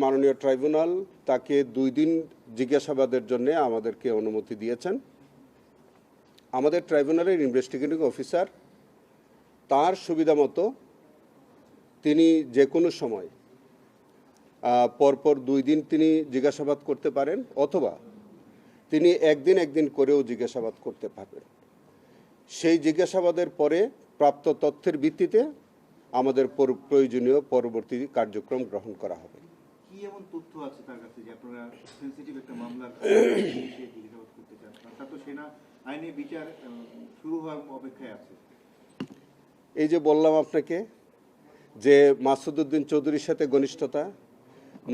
মাননীয় ট্রাইব্যুনাল তাকে 2 দিন জিজ্ঞাসাবাদের জন্য আমাদেরকে অনুমতি দিয়েছেন। আমাদের ট্রাইব্যুনালের ইনভেস্টিগেটিং অফিসার তার সুবিধা মতো তিনি যে কোনো সময় পরপর 2 দিন তিনি জিজ্ঞাসাবাদ করতে পারেন, অথবা তিনি একদিন করেও জিজ্ঞাসাবাদ করতে পারবেন। সেই জিজ্ঞাসাবাদের পরে প্রাপ্ত তথ্যের ভিত্তিতে আমাদের প্রয়োজনীয় পরবর্তী কার্যক্রম গ্রহণ করা হবে। কি এমন তথ্য আছে তার কাছে যে আপনারা সেনসিটিভ একটা মামলার জিজ্ঞাসাবাদ করতে চান? তার তো সেনা আইনে বিচার শুরু হওয়ার অপেক্ষায় আছে। এই যে বললাম আপনাকে যে মাসুদউদ্দিন চৌধুরীর সাথে ঘনিষ্ঠতা,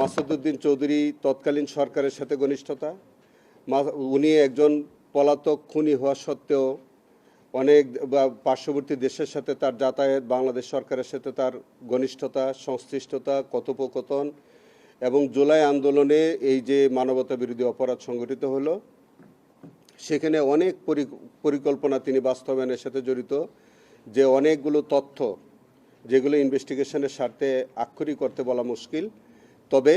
মাসুদউদ্দিন চৌধুরী তৎকালীন সরকারের সাথে ঘনিষ্ঠতা, উনি একজন পলাতক খুনি হওয়া সত্ত্বেও অনেক পার্শ্ববর্তী দেশের সাথে তার যাতায়াত, বাংলাদেশ সরকারের সাথে তার ঘনিষ্ঠতা, সংশ্লিষ্টতা, কথোপকথন, এবং জুলাই আন্দোলনে এই যে মানবতা বিরোধী অপরাধ সংগঠিত হলো সেখানে অনেক পরিকল্পনা তিনি বাস্তবায়নের সাথে জড়িত, যে অনেকগুলো তথ্য যেগুলো ইনভেস্টিগেশনের স্বার্থে আক্ষরিক করতে বলা মুশকিল। তবে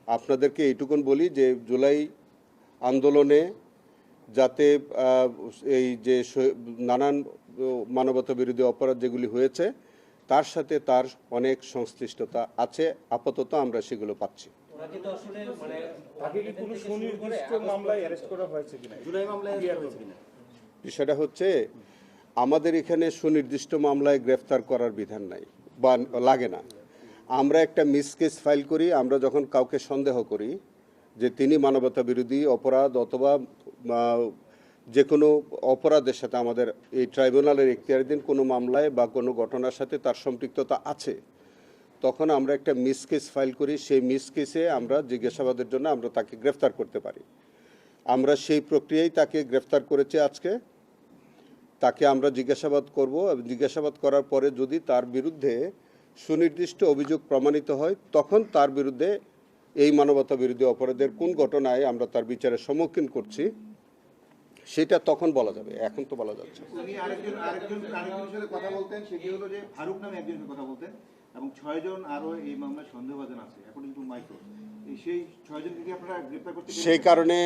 আপনাদেরকে এইটুকুন বলি যে জুলাই আন্দোলনে যাতে এই যে নানান মানবতা বিরোধী অপরাধ যেগুলি হয়েছে তার সাথে তার অনেক সংশ্লিষ্টতা আছে, আপাতত আমরা সেগুলো পাচ্ছি। বিষয়টা হচ্ছে আমাদের এখানে সুনির্দিষ্ট মামলায় গ্রেফতার করার বিধান নাই বা লাগে না। আমরা একটা মিস কেস ফাইল করি, আমরা যখন কাউকে সন্দেহ করি যে তিনি মানবতা বিরোধী অপরাধ অথবা যে কোনো অপরাধের সাথে আমাদের এই ট্রাইব্যুনালের এখতিয়ারাধীন কোনো মামলায় বা কোনো ঘটনার সাথে তার সম্পৃক্ততা আছে, তখন আমরা একটা মিস কেস ফাইল করি। সেই মিস কেসে আমরা জিজ্ঞাসাবাদের জন্য আমরা তাকে গ্রেফতার করতে পারি। আমরা সেই প্রক্রিয়ায় তাকে গ্রেফতার করেছি আজকে। তাকে আমরা জিজ্ঞাসাবাদ করব, জিজ্ঞাসাবাদ করার পরে যদি তার বিরুদ্ধে সুনির্দিষ্ট অভিযোগ প্রমাণিত হয় তখন তার বিরুদ্ধে এই মানবতা বিরোধী অপরাধের কোন ঘটনায় আমরা তার বিচারের সম্মুখীন করছি সেটা তখন বলা যাবে, এখন তো বলা যাচ্ছে। উনি আরেকজনের সাথে কথা বলতেন, সেটি হলো যে ফারুক নামে একজনের সাথে কথা বলতেন, এবং 6 জন আরো এই মামলায় সন্দেহভাজন আছে অ্যাকর্ডিং টু মাইক্রো। সেই 6 জনকে কি আপনারা গ্রেফতার করতে? সেই কারণে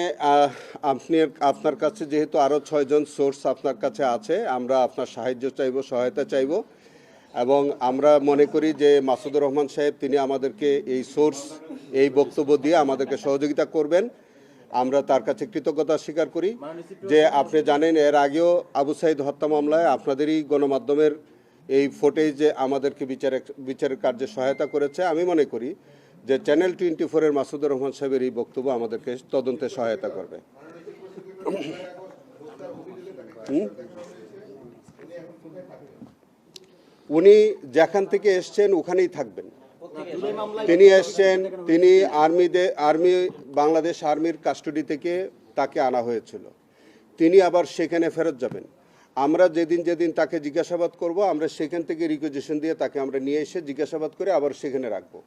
আপনার কাছে যেহেতু আরো 6 জন সোর্স আপনার কাছে আছে, আমরা আপনার সাহায্য চাইব, সহায়তা চাইব, এবং আমরা মনে করি যে মাসুদুর রহমান সাহেব তিনি আমাদেরকে এই সোর্স, এই বক্তব্য দিয়ে আমাদেরকে সহযোগিতা করবেন। আমরা তার কাছে কৃতজ্ঞতা স্বীকার করি। যে আপনি জানেন এর আগেও আবু সাইদ হত্যা মামলায় আপনাদেরই গণমাধ্যমের এই ফুটেজ আমাদেরকে বিচারের কার্যে সহায়তা করেছে। আমি মনে করি যে চ্যানেল 24-এর মাসুদুর রহমান সাহেবের এই বক্তব্য আমাদেরকে তদন্তে সহায়তা করবে। উনি যেখান থেকে এসছেন ওখানেই থাকবেন। তিনি এসছেন, তিনি আর্মি বাংলাদেশ আর্মির কাস্টডি থেকে তাকে আনা হয়েছিল, তিনি আবার সেখানে ফেরত যাবেন। আমরা যেদিন তাকে জিজ্ঞাসাবাদ করব আমরা সেখান থেকে রিকুইজিশন দিয়ে তাকে আমরা নিয়ে এসে জিজ্ঞাসাবাদ করে আবার সেখানে রাখবো।